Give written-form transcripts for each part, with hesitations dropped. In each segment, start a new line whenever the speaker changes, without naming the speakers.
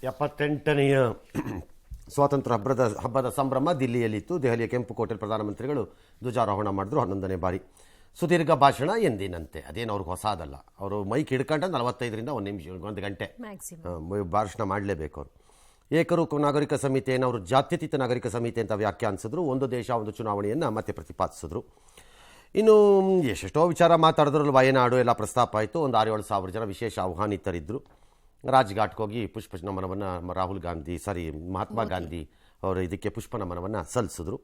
78ನೆಯ ಸ್ವಾತಂತ್ರ್ಯ ಹಬ್ಬದ ಸಂಭ್ರಮ ದಿಲ್ಲಿಯಲ್ಲಿತ್ತು. ದೆಹಲಿಯ ಕೆಂಪುಕೋಟೆಯಲ್ಲಿ ಪ್ರಧಾನಮಂತ್ರಿಗಳು ಧ್ವಜಾರೋಹಣ ಮಾಡಿದ್ರು 11ನೇ ಬಾರಿ. ಸುದೀರ್ಘ ಭಾಷಣ ಎಂದಿನಂತೆ, ಅದೇನು ಅವ್ರಿಗೆ ಹೊಸದಲ್ಲ. ಅವರು ಮೈಕ್ ಹಿಡ್ಕೊಂಡ 45ರಿಂದ 1 ಗಂಟೆ ಭಾಷಣ ಮಾಡಲೇಬೇಕು ಅವರು. ಏಕರೂಪ ನಾಗರಿಕ ಸಮಿತಿಯನ್ನು ಅವರು ಜಾತ್ಯತೀತ ನಾಗರಿಕ ಸಮಿತಿ ಅಂತ ವ್ಯಾಖ್ಯಾನಿಸಿದ್ರು. ಒಂದು ದೇಶ ಒಂದು ಚುನಾವಣೆಯನ್ನು ಮತ್ತೆ ಪ್ರತಿಪಾದಿಸಿದ್ರು. ಇನ್ನು ಎಷ್ಟೆಷ್ಟೋ ವಿಚಾರ ಮಾತಾಡಿದ್ರಲ್ಲಿ ವಯನಾಡು ಎಲ್ಲ ಪ್ರಸ್ತಾಪ ಆಯಿತು. ಒಂದು 6-7 ಸಾವಿರ ಜನ ವಿಶೇಷ ಆಹ್ವಾನಿತರಿದ್ದರು. ರಾಜ್ಘಾಟ್ಗೆ ಹೋಗಿ ಪುಷ್ಪ ನಮನವನ್ನು ಮಹಾತ್ಮ ಗಾಂಧಿ ಅವರು ಇದಕ್ಕೆ ಪುಷ್ಪ ನಮನವನ್ನು ಸಲ್ಲಿಸಿದ್ರು.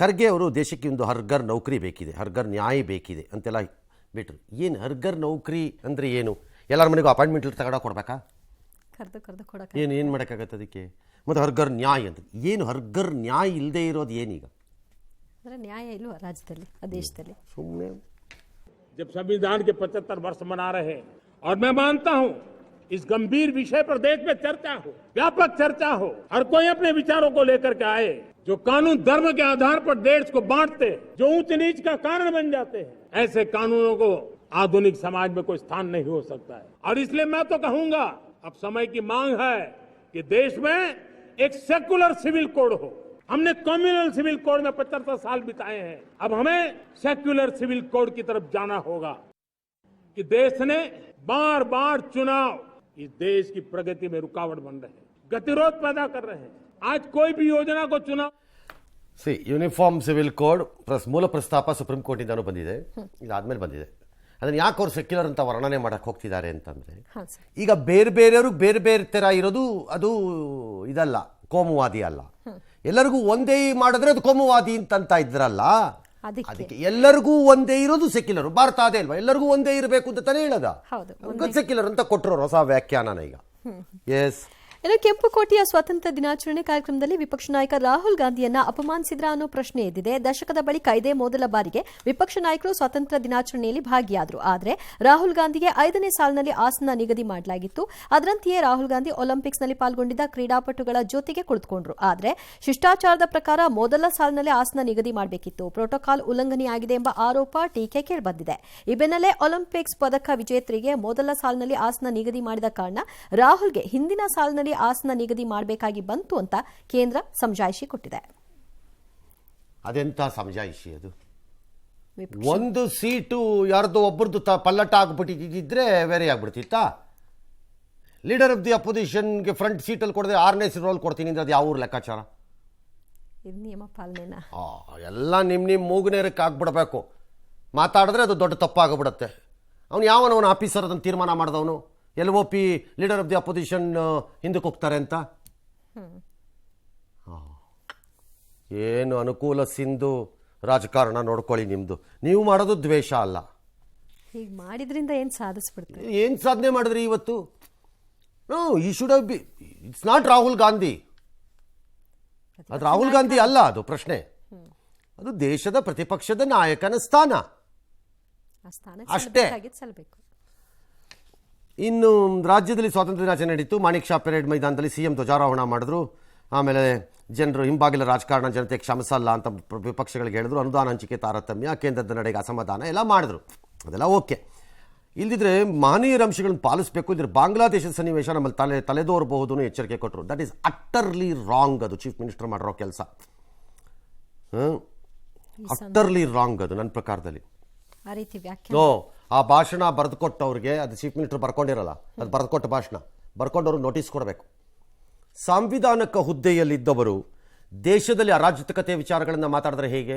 ಖರ್ಗೆ ಅವರು ದೇಶಕ್ಕೆ ಒಂದು ಹರ್ಗರ್ ನೌಕರಿ ಬೇಕಿದೆ, ಹರ್ಗರ್ ನ್ಯಾಯ ಬೇಕಿದೆ ಅಂತೆಲ್ಲ ಬಿಟ್ಟರು. ಏನು ಹರ್ಗರ್ ನೌಕರಿ ಅಂದರೆ ಏನು? ಎಲ್ಲರ ಮನೆಗೂ ಅಪಾಯಿಂಟ್ಮೆಂಟ್ ತಗೊಂಡು ಕೊಡ್ಬೇಕಾ? ಏನು ಮಾಡೋಕ್ಕಾಗತ್ತೆ ಅದಕ್ಕೆ? ಮತ್ತು ಹರ್ಗರ್ ನ್ಯಾಯ ಅಂತ ಏನು? ಹರ್ಗರ್ ನ್ಯಾಯ ಇಲ್ಲದೆ ಇರೋದು ಏನೀಗ?
न्याय इल्वा राज्यदल्ली देशदल्ली
सुम्ने
जब संविधान के 75 वर्ष मना रहे हैं और मैं मानता हूं इस गंभीर विषय पर देश में चर्चा हो, व्यापक चर्चा हो, हर कोई अपने विचारों को लेकर के आए. जो कानून धर्म के आधार पर देश को बांटते, जो ऊंच नीच का कारण बन जाते हैं, ऐसे कानूनों को आधुनिक समाज में कोई स्थान नहीं हो सकता है. और इसलिए मैं तो कहूंगा अब समय की मांग है कि देश में एक सेकुलर सिविल कोड हो. हमने कम्युनल सिविल कोड में 75 साल बिताए हैं. अब हमें सेक्युलर सिविल कोड की तरफ जाना होगा कि देश ने बार बार चुनाव इस देश की प्रगति में रुकावट बन रहे हैं, गतिरोध पैदा कर रहे हैं. आज कोई भी योजना को चुनाव
ಯೂನಿಫಾರ್ಮ್ ಸಿವಿಲ್ ಕೋಡ್ ಮೂಲ ಪ್ರಸ್ತಾಪ ಸುಪ್ರೀಂ ಕೋರ್ಟಿಂದನೂ ಬಂದಿದೆ, ಇದಾದ್ಮೇಲೆ ಬಂದಿದೆ. ಅದನ್ನು ಯಾಕೆ ಅವ್ರು ಸೆಕ್ಯುಲರ್ ಅಂತ ವರ್ಣನೆ ಮಾಡಕ್ಕೆ ಹೋಗ್ತಿದ್ದಾರೆ ಅಂತಂದರೆ, ಈಗ ಬೇರೆ ಬೇರೆಯವ್ರಿಗೆ ಬೇರೆ ಬೇರೆ ಥರ ಇರೋದು ಅದು ಇದಲ್ಲ, ಕೋಮುವಾದಿ ಅಲ್ಲ. ಎಲ್ಲರಿಗೂ ಒಂದೇ ಮಾಡಿದ್ರೆ ಅದು ಕೋಮುವಾದಿ ಅಂತ ಇದ್ರಲ್ಲ. ಅದಕ್ಕೆ ಎಲ್ಲರಿಗೂ ಒಂದೇ ಇರೋದು ಸೆಕ್ಯುಲರ್. ಭಾರತ ಅದೇ ಅಲ್ವಾ, ಎಲ್ಲರಿಗೂ ಒಂದೇ ಇರಬೇಕು ಅಂತ ತಾನೇ ಹೇಳದ. ಸೆಕ್ಯುಲರ್ ಅಂತ ಕೊಟ್ಟರು ಹೊಸ ವ್ಯಾಖ್ಯಾನನ ಈಗ. ಎಸ್,
ಇನ್ನು ಕೆಂಪುಕೋಟೆಯ ಸ್ವಾತಂತ್ರ್ಯ ದಿನಾಚರಣೆ ಕಾರ್ಯಕ್ರಮದಲ್ಲಿ ವಿಪಕ್ಷ ನಾಯಕ ರಾಹುಲ್ ಗಾಂಧಿಯನ್ನ ಅಪಮಾನಿಸಿದ್ರ ಅನ್ನೋ ಪ್ರಶ್ನೆ ಎದ್ದಿದೆ. ದಶಕದ ಬಳಿಕ ಇದೇ ಮೊದಲ ಬಾರಿಗೆ ವಿಪಕ್ಷ ನಾಯಕರು ಸ್ವಾತಂತ್ರ್ಯ ದಿನಾಚರಣೆಯಲ್ಲಿ ಭಾಗಿಯಾದರು. ಆದರೆ ರಾಹುಲ್ ಗಾಂಧಿಗೆ 5ನೇ ಸಾಲಿನಲ್ಲಿ ಆಸನ ನಿಗದಿ ಮಾಡಲಾಗಿತ್ತು. ಅದರಂತೆಯೇ ರಾಹುಲ್ ಗಾಂಧಿ ಒಲಿಂಪಿಕ್ಸ್ನಲ್ಲಿ ಪಾಲ್ಗೊಂಡಿದ್ದ ಕ್ರೀಡಾಪಟುಗಳ ಜೊತೆಗೆ ಕುಳಿತುಕೊಂಡರು. ಆದರೆ ಶಿಷ್ಟಾಚಾರದ ಪ್ರಕಾರ ಮೊದಲ ಸಾಲಿನಲ್ಲಿ ಆಸನ ನಿಗದಿ ಮಾಡಬೇಕಿತ್ತು. ಪ್ರೋಟೋಕಾಲ್ ಉಲ್ಲಂಘನೆಯಾಗಿದೆ ಎಂಬ ಆರೋಪ, ಟೀಕೆ ಕೇಳಿಬಂದಿದೆ. ಈ ಬೆನ್ನಲ್ಲೇ ಒಲಿಂಪಿಕ್ಸ್ ಪದಕ ವಿಜೇತರಿಗೆ ಮೊದಲ ಸಾಲಿನಲ್ಲಿ ಆಸನ ನಿಗದಿ ಮಾಡಿದ ಕಾರಣ ರಾಹುಲ್ಗೆ ಹಿಂದಿನ ಸಾಲಿನಲ್ಲಿ ಆಸನ ನಿಗದಿ ಮಾಡಬೇಕಾಗಿ ಬಂತು ಅಂತ ಕೇಂದ್ರ ಸಮಜಾಯಿಷಿ ಕೊಟ್ಟಿದೆ.
ಅದೆಂತ ಸಮಜಾಯಿಷಿ ಅದು? ಒಂದು ಸೀಟು ಯಾರ್ದು ಒಬ್ಬರದು ಪಲ್ಲಟ ಆಗ್ಬಿಟ್ಟಿದ್ರೆ ಬೇರೆ ಆಗ್ಬಿಡ್ತಿತ್ತಾ? ಲೀಡರ್ ಆಫ್ ದಿ ಅಪೋಸಿಷನ್ಗೆ ಫ್ರಂಟ್ ಸೀಟಲ್ಲಿ ಕೊಡದೆ 6ನೇ ರೋಲ್ ಕೊಡ್ತೀನಿ ಅಂದ್ರೆ ಅದು ಯಾವ ಲೆಕ್ಕಾಚಾರ?
ಇದು ನಿಯಮ ಪಾಲನೆನಾ?
ಎಲ್ಲ ನಿಮ್ಮ ಮೂಗುನೇರಕ್ಕೆ ಆಗ್ಬಿಡ್ಬೇಕು. ಮಾತಾಡಿದ್ರೆ ಅದು ದೊಡ್ಡ ತಪ್ಪಾಗ್ಬಿಡುತ್ತೆ. ಅವನು ಯಾವನವನು ಆಫೀಸರ್ ಅದನ್ನು ತೀರ್ಮಾನ ಮಾಡಿದವನು? LOP leader of the opposition ಹಿಂದಕ್ಕೆ ಹೋಗ್ತಾರೆ ಅಂತ? ಏನು ಅನುಕೂಲ ಸಿಂಧು ರಾಜಕಾರಣ ನೋಡ್ಕೊಳ್ಳಿ ನಿಮ್ಮದು. ನೀವು ಮಾಡೋದು ದ್ವೇಷ ಅಲ್ಲ.
ಹೀಗೆ ಮಾಡಿದ್ರಿಂದ ಏನು ಸಾಧಿಸ್ಬಿಡ್ತಾರೆ?
ಏನು ಸಾಧನೆ ಮಾಡಿದ್ರಿ ಇವತ್ತು? ನೋ, ಈ should have B. It's not Rahul Gandhi. ಅದು ರಾಹುಲ್ ಗಾಂಧಿ ಅಲ್ಲ ಅದು ಪ್ರಶ್ನೆ. ಅದು ದೇಶದ ಪ್ರತಿಪಕ್ಷದ ನಾಯಕನ ಸ್ಥಾನ ಅಷ್ಟೇ. ಇನ್ನು ರಾಜ್ಯದಲ್ಲಿ ಸ್ವಾತಂತ್ರ್ಯ ದಿನಾಚರಣೆ ನಡೀತು. ಮಾಣಿಕ್ ಶಾ ಪೆರೇಡ್ ಮೈದಾನದಲ್ಲಿ CM ಧ್ವಜಾರೋಹಣ ಮಾಡಿದ್ರು. ಆಮೇಲೆ ಜನರು ಹಿಂಬಾಗಿಲ ರಾಜಕಾರಣ ಜನತೆ ಕ್ಷಮಿಸಲ್ಲ ಅಂತ ವಿಪಕ್ಷಗಳಿಗೆ ಹೇಳಿದ್ರು. ಅನುದಾನ ಹಂಚಿಕೆ ತಾರತಮ್ಯ, ಕೇಂದ್ರದ ನಡೆಗೆ ಅಸಮಾಧಾನ ಎಲ್ಲ ಮಾಡಿದ್ರು. ಅದೆಲ್ಲ ಓಕೆ. ಇಲ್ದಿದ್ರೆ ಮಹನೀಯರ ಅಂಶಗಳನ್ನು ಪಾಲಿಸಬೇಕು. ಇದ್ರೆ ಬಾಂಗ್ಲಾದೇಶದ ಸನ್ನಿವೇಶ ನಮ್ಮಲ್ಲಿ ತಲೆದೋರಬಹುದು ಎಚ್ಚರಿಕೆ ಕೊಟ್ಟರು. That is ಅಟ್ಟರ್ಲಿ wrong. ಅದು ಚೀಫ್ ಮಿನಿಸ್ಟರ್ ಮಾಡಿರೋ ಕೆಲಸ ಅಟ್ಟರ್ಲಿ ರಾಂಗ್. ಅದು ನನ್ನ ಪ್ರಕಾರದಲ್ಲಿ ಆ ಭಾಷಣ ಬರೆದುಕೊಟ್ಟವ್ರಿಗೆ, ಅದು ಚೀಫ್ ಮಿನಿಸ್ಟರ್ ಬರ್ಕೊಂಡಿರಲ್ಲ, ಅದು ಬರೆದುಕೊಟ್ಟ ಭಾಷಣ ಬರ್ಕೊಂಡವ್ರು ನೋಟಿಸ್ ಕೊಡಬೇಕು. ಸಾಂವಿಧಾನಿಕ ಹುದ್ದೆಯಲ್ಲಿದ್ದವರು ದೇಶದಲ್ಲಿ ಅರಾಜಕತೆ ವಿಚಾರಗಳನ್ನು ಮಾತಾಡಿದ್ರೆ ಹೇಗೆ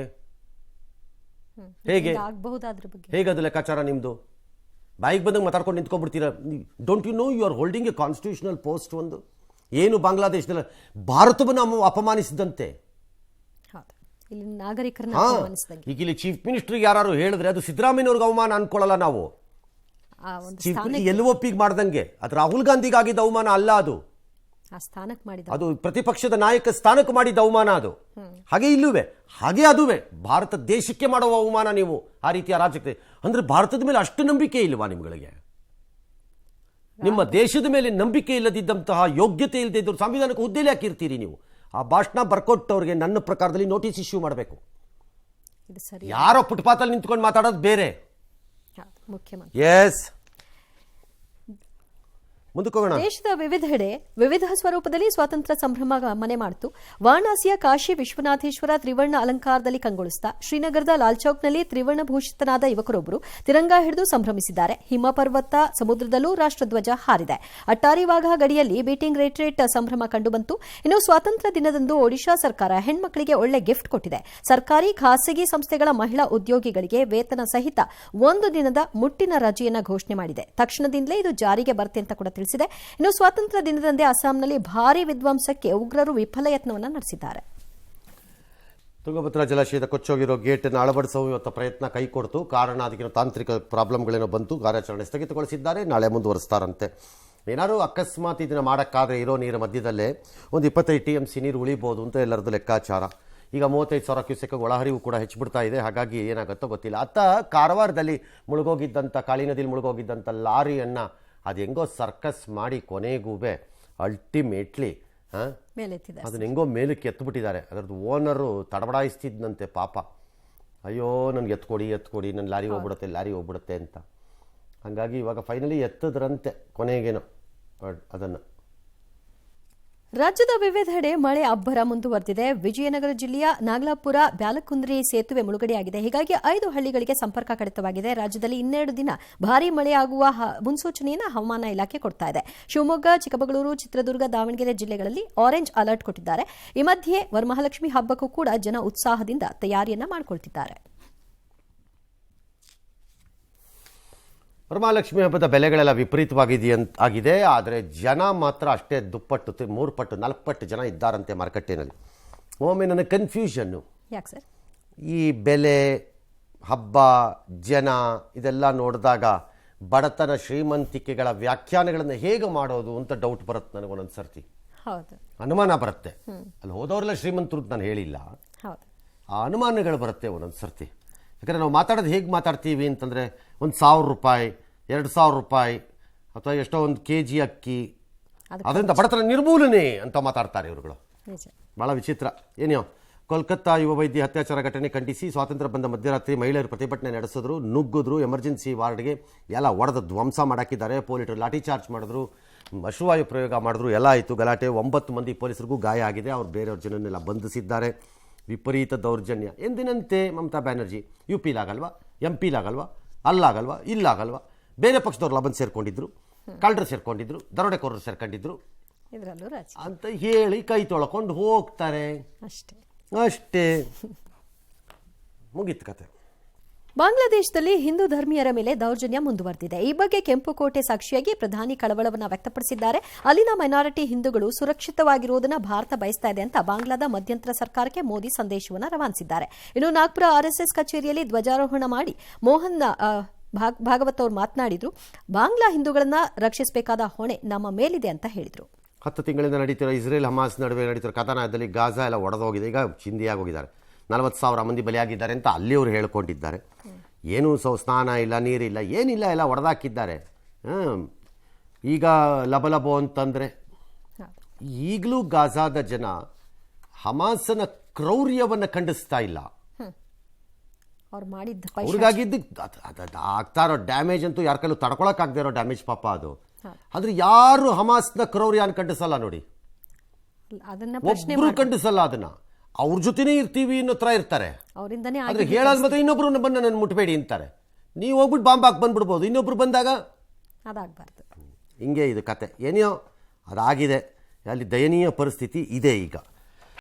ಹೇಗೆ ಹೇಗೆ ಅದು ಲೆಕ್ಕಾಚಾರ ನಿಮ್ಮದು? ಬಾಯಿಗೆ ಬಂದಂಗೆ ಮಾತಾಡ್ಕೊಂಡು ನಿಂತ್ಕೊಂಡ್ಬಿಡ್ತೀರಾ? Don't you know you are holding a constitutional post. ಒಂದು ಏನು ಬಾಂಗ್ಲಾದೇಶದಲ್ಲಿ ಭಾರತವನ್ನು ಅಪಮಾನಿಸಿದಂತೆ ಈಗ ಇಲ್ಲಿ ಚೀಫ್ ಮಿನಿಸ್ಟರ್ಗೆ ಯಾರು ಹೇಳಿದ್ರೆ ಅದು ಸಿದ್ದರಾಮಯ್ಯವ್ರಿಗೆ ಅವಮಾನ ಅನ್ಕೊಳ್ಳಲ್ಲ ನಾವು. LOP ಮಾಡ್ದಂಗೆ ಅದು ರಾಹುಲ್ ಗಾಂಧಿಗೆ ಆಗಿದ್ದ ಅವಮಾನ ಅಲ್ಲ. ಅದು ಪ್ರತಿಪಕ್ಷದ ನಾಯಕ ಸ್ಥಾನಕ್ಕೆ ಮಾಡಿದ್ದ ಅವಮಾನ. ಅದು ಹಾಗೆ ಇಲ್ಲುವೆ, ಹಾಗೆ ಅದುವೇ ಭಾರತ ದೇಶಕ್ಕೆ ಮಾಡುವ ಅವಮಾನ. ನೀವು ಆ ರೀತಿಯ ರಾಜಕೀಯ ಅಂದ್ರೆ ಭಾರತದ ಮೇಲೆ ಅಷ್ಟು ನಂಬಿಕೆ ಇಲ್ವಾ ನಿಮ್ಗಳಿಗೆ? ನಿಮ್ಮ ದೇಶದ ಮೇಲೆ ನಂಬಿಕೆ ಇಲ್ಲದಿದ್ದಂತಹ, ಯೋಗ್ಯತೆ ಇಲ್ಲದೆ ಇದ್ದವರು ಸಂವಿಧಾನಕ್ಕೆ ಹುದ್ದೆಯಲ್ಲಿ ಹಾಕಿರ್ತೀರಿ ನೀವು. ಆ ಭಾಷಣ ಬರ್ಕೊಟ್ಟವ್ರಿಗೆ ನನ್ನ ಪ್ರಕಾರದಲ್ಲಿ ನೋಟಿಸ್ ಇಶ್ಯೂ ಮಾಡಬೇಕು. ಯಾರೋ ಫುಟ್ಪಾತಲ್ಲಿ ನಿಂತ್ಕೊಂಡು ಮಾತಾಡೋದು ಬೇರೆ. ಎಸ್, ಮುಂದಕ್ಕೆ ಹೋಗೋಣ.
ದೇಶದ ವಿವಿಧೆಡೆ ವಿವಿಧ ಸ್ವರೂಪದಲ್ಲಿ ಸ್ವಾತಂತ್ರ್ಯ ಸಂಭ್ರಮ ಮನೆ ಮಾಡಿತು. ವಾರಣಾಸಿಯ ಕಾಶಿ ವಿಶ್ವನಾಥೇಶ್ವರ ತ್ರಿವರ್ಣ ಅಲಂಕಾರದಲ್ಲಿ ಕಂಗೊಳಿಸಿದ ಶ್ರೀನಗರದ ಲಾಲ್ ಚೌಕ್ನಲ್ಲಿ ತ್ರಿವರ್ಣ ಭೂಷಿತನಾದ ಯುವಕರೊಬ್ಬರು ತಿರಂಗ ಹಿಡಿದು ಸಂಭ್ರಮಿಸಿದ್ದಾರೆ. ಹಿಮಪರ್ವತ ಸಮುದ್ರದಲ್ಲೂ ರಾಷ್ಟ್ರಧ್ವಜ ಹಾರಿದೆ. ಅಟ್ಟಾರಿ ವಾಘಾ ಗಡಿಯಲ್ಲಿ ಬೀಟಿಂಗ್ ರೇಟ್ ಸಂಭ್ರಮ ಕಂಡುಬಂತು. ಇನ್ನು ಸ್ವಾತಂತ್ರ್ಯ ದಿನದಂದು ಒಡಿಶಾ ಸರ್ಕಾರ ಹೆಣ್ಮಕ್ಕಳಿಗೆ ಒಳ್ಳೆ ಗಿಫ್ಟ್ ಕೊಟ್ಟಿದೆ. ಸರ್ಕಾರಿ ಖಾಸಗಿ ಸಂಸ್ಥೆಗಳ ಮಹಿಳಾ ಉದ್ಯೋಗಿಗಳಿಗೆ ವೇತನ ಸಹಿತ 1 ದಿನದ ಮುಟ್ಟಿನ ರಜೆಯನ್ನು ಘೋಷಣೆ ಮಾಡಿದೆ. ತಕ್ಷಣದಿಂದಲೇ ಇದು ಜಾರಿಗೆ ಬರುತ್ತೆ ಅಂತ ಕೂಡ ತಿಳಿಸಿದೆ. ಇನ್ನು ಸ್ವಾತಂತ್ರ್ಯ ದಿನದಂದೇ ಅಸ್ಸಾಂನಲ್ಲಿ ಭಾರೀ ವಿಧ್ವಂಸಕ್ಕೆ ಉಗ್ರರು ವಿಫಲ ಯತ್ನವನ್ನು ನಡೆಸಿದ್ದಾರೆ.
ತುಂಗಭದ್ರಾ ಜಲಾಶಯದ ಕೊಚ್ಚೋಗಿರೋ ಗೇಟನ್ನು ಅಳವಡಿಸುವ ಇವತ್ತು ಪ್ರಯತ್ನ ಕೈಕೊಡ್ತು. ಕಾರಣ ಅದಕ್ಕಿಂತ ತಾಂತ್ರಿಕ ಪ್ರಾಬ್ಲಮ್ಗಳೇನೋ ಬಂತು. ಕಾರ್ಯಾಚರಣೆ ಸ್ಥಗಿತಗೊಳಿಸಿದ್ದಾರೆ. ನಾಳೆ ಮುಂದುವರಿಸ್ತಾರಂತೆ. ಏನಾದ್ರು ಅಕಸ್ಮಾತ್ ಇದನ್ನು ಮಾಡೋಕ್ಕಾದ್ರೆ ಇರೋ ನೀರ ಮಧ್ಯದಲ್ಲೇ ಒಂದು 25 TMC ನೀರು ಉಳಿಬೋದು ಅಂತ ಎಲ್ಲರದ್ದು ಲೆಕ್ಕಾಚಾರ. ಈಗ 35,000 ಕ್ಯೂಸೆಕ್ ಒಳಹರಿವು ಕೂಡ ಹೆಚ್ಚಿಬಿಡ್ತಾ ಇದೆ. ಹಾಗಾಗಿ ಏನಾಗುತ್ತೋ ಗೊತ್ತಿಲ್ಲ. ಕಾರವಾರದಲ್ಲಿ ಮುಳುಗೋಗಿದ್ದಂಥ ಕಾಳಿ ನದಿಯಲ್ಲಿ ಮುಳುಗೋಗಿದ್ದಂಥ ಲಾರಿಯನ್ನು ಅದು ಹೆಂಗೋ ಸರ್ಕಸ್ ಮಾಡಿ ಕೊನೆಗೂಬೆ ಅಲ್ಟಿಮೇಟ್ಲಿ ಅದನ್ನ ಹೆಂಗೋ ಮೇಲಕ್ಕೆ ಎತ್ಬಿಟ್ಟಿದ್ದಾರೆ. ಅದರದ್ದು ಓನರು ತಡಬಡಾಯಿಸ್ತಿದ್ದಂತೆ ಪಾಪ. ಅಯ್ಯೋ ನನಗೆ ಎತ್ಕೊಡಿ ನನ್ನ ಲಾರಿ ಹೋಗ್ಬಿಡುತ್ತೆ ಅಂತ. ಹಾಗಾಗಿ ಇವಾಗ ಫೈನಲಿ ಎತ್ತದ್ರಂತೆ ಕೊನೆಗೇನೋ ಅದನ್ನು.
ರಾಜ್ಯದ ವಿವಿಧೆಡೆ ಮಳೆ ಅಬ್ಬರ ಮುಂದುವರೆದಿದೆ. ವಿಜಯನಗರ ಜಿಲ್ಲೆಯ ನಾಗಲಾಪುರ ಬ್ಯಾಲಕುಂದ್ರಿ ಸೇತುವೆ ಮುಳುಗಡೆಯಾಗಿದೆ. ಹೀಗಾಗಿ 5 ಹಳ್ಳಿಗಳಿಗೆ ಸಂಪರ್ಕ ಕಡಿತವಾಗಿದೆ. ರಾಜ್ಯದಲ್ಲಿ 2 ದಿನ ಭಾರೀ ಮಳೆಯಾಗುವ ಮುನ್ಸೂಚನೆಯನ್ನು ಹವಾಮಾನ ಇಲಾಖೆ ಕೊಡ್ತಾ ಇದೆ. ಶಿವಮೊಗ್ಗ, ಚಿಕ್ಕಮಗಳೂರು, ಚಿತ್ರದುರ್ಗ, ದಾವಣಗೆರೆ ಜಿಲ್ಲೆಗಳಲ್ಲಿ ಆರೆಂಜ್ ಅಲರ್ಟ್ ಕೊಟ್ಟಿದ್ದಾರೆ. ಈ ಮಧ್ಯೆ ವರಮಹಾಲಕ್ಷ್ಮಿ ಹಬ್ಬಕ್ಕೂ ಕೂಡ ಜನ ಉತ್ಸಾಹದಿಂದ ತಯಾರಿಯನ್ನ ಮಾಡಿಕೊಳ್ತಿದ್ದಾರೆ.
ವರಮಹಾಲಕ್ಷ್ಮಿ ಹಬ್ಬದ ಬೆಲೆಗಳೆಲ್ಲ ವಿಪರೀತವಾಗಿದೆ. ಆದರೆ ಜನ ಮಾತ್ರ ಅಷ್ಟೇ ದುಪ್ಪಟ್ಟು 3 ಪಟ್ಟು 4 ಪಟ್ಟು ಜನ ಇದ್ದಾರಂತೆ ಮಾರುಕಟ್ಟೆಯಲ್ಲಿ. ಒಮ್ಮೆ ನನಗೆ ಕನ್ಫ್ಯೂಷನ್ನು,
ಯಾಕೆ ಸರ್
ಈ ಬೆಲೆ, ಹಬ್ಬ, ಜನ ಇದೆಲ್ಲ ನೋಡಿದಾಗ ಬಡತನ ಶ್ರೀಮಂತಿಕೆಗಳ ವ್ಯಾಖ್ಯಾನಗಳನ್ನು ಹೇಗೆ ಮಾಡೋದು ಅಂತ ಡೌಟ್ ಬರುತ್ತೆ ನನಗೊಂದೊಂದು ಸರ್ತಿ.
ಹೌದು,
ಅನುಮಾನ ಬರುತ್ತೆ. ಅಲ್ಲಿ ಹೋದವರೆಲ್ಲ ಶ್ರೀಮಂತರು ಅಂತ ನಾನು ಹೇಳಿಲ್ಲ.
ಹೌದು,
ಆ ಅನುಮಾನಗಳು ಬರುತ್ತೆ ಒಂದೊಂದು ಸರ್ತಿ. ಯಾಕಂದರೆ ನಾವು ಮಾತಾಡೋದು ಹೇಗೆ ಮಾತಾಡ್ತೀವಿ ಅಂತಂದರೆ 1,000 ರೂಪಾಯಿ, 2,000 ರೂಪಾಯಿ ಅಥವಾ ಎಷ್ಟೋ ಒಂದು KG ಅಕ್ಕಿ, ಅದರಿಂದ ಬಡತನ ನಿರ್ಮೂಲನೆ ಅಂತ ಮಾತಾಡ್ತಾರೆ ಇವರುಗಳು. ಭಾಳ ವಿಚಿತ್ರ. ಏನೋ ಕೋಲ್ಕತ್ತಾ ಯುವ ವೈದ್ಯ ಅತ್ಯಾಚಾರ ಘಟನೆ ಖಂಡಿಸಿ ಸ್ವಾತಂತ್ರ್ಯ ಬಂದ ಮಧ್ಯರಾತ್ರಿ ಮಹಿಳೆಯರು ಪ್ರತಿಭಟನೆ ನಡೆಸಿದ್ರು, ನುಗ್ಗಿದ್ರು, ಎಮರ್ಜೆನ್ಸಿ ವಾರ್ಡ್ಗೆ ಎಲ್ಲ ಒಡೆದು ಧ್ವಂಸ ಮಾಡಾಕಿದ್ದಾರೆ. ಪೊಲೀಸರು ಲಾಠಿ ಚಾರ್ಜ್ ಮಾಡಿದ್ರು, ಅಶ್ರುವಾಯು ಪ್ರಯೋಗ ಮಾಡಿದ್ರು, ಎಲ್ಲ ಆಯಿತು ಗಲಾಟೆ. 9 ಮಂದಿ ಪೊಲೀಸರಿಗೂ ಗಾಯ ಆಗಿದೆ. ಅವ್ರು ಬೇರೆಯವ್ರ ಜನನ್ನೆಲ್ಲ ಬಂಧಿಸಿದ್ದಾರೆ. ವಿಪರೀತ ದೌರ್ಜನ್ಯ ಎಂದಿನಂತೆ. ಮಮತಾ ಬ್ಯಾನರ್ಜಿ UPಲಾಗಲ್ವಾ, MP ಲಾಗಲ್ವಾ, ಅಲ್ಲಾಗಲ್ವಾ, ಇಲ್ಲಾಗಲ್ವಾ, ಬೇರೆ ಪಕ್ಷದವ್ರೆಲ್ಲ ಬಂದು ಸೇರ್ಕೊಂಡಿದ್ರು, ಕಳ್ಳರು ಸೇರ್ಕೊಂಡಿದ್ರು, ದರೋಡೆಕೋರರು ಸೇರ್ಕೊಂಡಿದ್ರು ಅಂತ ಹೇಳಿ ಕೈ ತೊಳ್ಕೊಂಡು ಹೋಗ್ತಾರೆ. ಅಷ್ಟೇ ಮುಗೀತು ಕತೆ.
ಬಾಂಗ್ಲಾದೇಶದಲ್ಲಿ ಹಿಂದೂ ಧರ್ಮೀಯರ ಮೇಲೆ ದೌರ್ಜನ್ಯ ಮುಂದುವರೆದಿದೆ. ಈ ಬಗ್ಗೆ ಕೆಂಪುಕೋಟೆ ಸಾಕ್ಷಿಯಾಗಿ ಪ್ರಧಾನಿ ಕಳವಳವನ್ನು ವ್ಯಕ್ತಪಡಿಸಿದ್ದಾರೆ. ಅಲ್ಲಿನ ಮೈನಾರಿಟಿ ಹಿಂದೂಗಳು ಸುರಕ್ಷಿತವಾಗಿರುವುದನ್ನು ಭಾರತ ಬಯಸ್ತಾ ಇದೆ ಅಂತ ಬಾಂಗ್ಲಾದ ಮಧ್ಯಂತರ ಸರ್ಕಾರಕ್ಕೆ ಮೋದಿ ಸಂದೇಶವನ್ನು ರವಾನಿಸಿದ್ದಾರೆ. ಇನ್ನು ನಾಗ್ಪುರ RSS ಕಚೇರಿಯಲ್ಲಿ ಧ್ವಜಾರೋಹಣ ಮಾಡಿ ಮೋಹನ್ ಭಾಗವತ್ ಅವರು ಮಾತನಾಡಿದ್ರು. ಬಾಂಗ್ಲಾ ಹಿಂದೂಗಳನ್ನ ರಕ್ಷಿಸಬೇಕಾದ ಹೊಣೆ ನಮ್ಮ ಮೇಲಿದೆ ಅಂತ ಹೇಳಿದರು.
10 ತಿಂಗಳಿಂದ ನಡೀತಿರೋ ಇಸ್ರೇಲ್ ಹಮಾಸ್ ನಡುವೆ ನಡೀತಿರೋ ಕದನದಲ್ಲಿ ಗಾಜಾ ಎಲ್ಲ ಒಡೆದೋಗಿದೆ. ಈಗ ಚಿಂದಿಯಾಗೋಗಿದ್ದಾರೆ. 40,000 ಮಂದಿ ಬಲಿಯಾಗಿದ್ದಾರೆ ಅಂತ ಅಲ್ಲಿ ಅವರು ಹೇಳ್ಕೊಂಡಿದ್ದಾರೆ. ಏನೂ ಸ್ನಾನ ಇಲ್ಲ, ನೀರಿಲ್ಲ, ಏನಿಲ್ಲ, ಎಲ್ಲ ಒಡೆದಾಕಿದ್ದಾರೆ. ಈಗ ಲಬಲಬೋ ಅಂತಂದರೆ ಈಗಲೂ ಗಾಜಾದ ಜನ ಹಮಾಸನ ಕ್ರೌರ್ಯವನ್ನು ಖಂಡಿಸ್ತಾ ಇಲ್ಲ. ಅವ್ರಿಗಾಗಿದ್ದು ಆಗ್ತಾ ಇರೋ ಡ್ಯಾಮೇಜ್ ಅಂತೂ ಯಾರ ಕೈಲೂ ತಡ್ಕೊಳಕ್ಕಾಗದೇ ಇರೋ ಡ್ಯಾಮೇಜ್ ಪಾಪ ಅದು. ಆದ್ರೆ ಯಾರು ಹಮಾಸ್ನ ಕ್ರೌರ್ಯ ಖಂಡಿಸಲ್ಲ ನೋಡಿ, ಒಬ್ರು ಖಂಡಿಸಲ್ಲ ಅದನ್ನ. ಅವ್ರ ಜೊತೆನೇ ಇರ್ತೀವಿ ಅನ್ನೋ ಥರ ಇರ್ತಾರೆ. ಆದ್ರೆ ಹೇಳೋದ್ ಮಾತ್ರ ಇನ್ನೊಬ್ರು ಬಂದು ನನ್ನ ಮುಟ್ಬೇಡಿ ಅಂತಾರೆ. ನೀವು ಹೋಗ್ಬಿಟ್ಟು ಬಾಂಬ್ ಹಾಕಿ ಬಂದ್ಬಿಡ್ಬೋದು, ಇನ್ನೊಬ್ರು ಬಂದಾಗ
ಅದಾಗಬಾರ್ದು.
ಹಿಂಗೆ ಇದು ಕತೆ. ಏನೋ ಅದಾಗಿದೆ. ಅಲ್ಲಿ ದಯನೀಯ ಪರಿಸ್ಥಿತಿ ಇದೆ ಈಗ.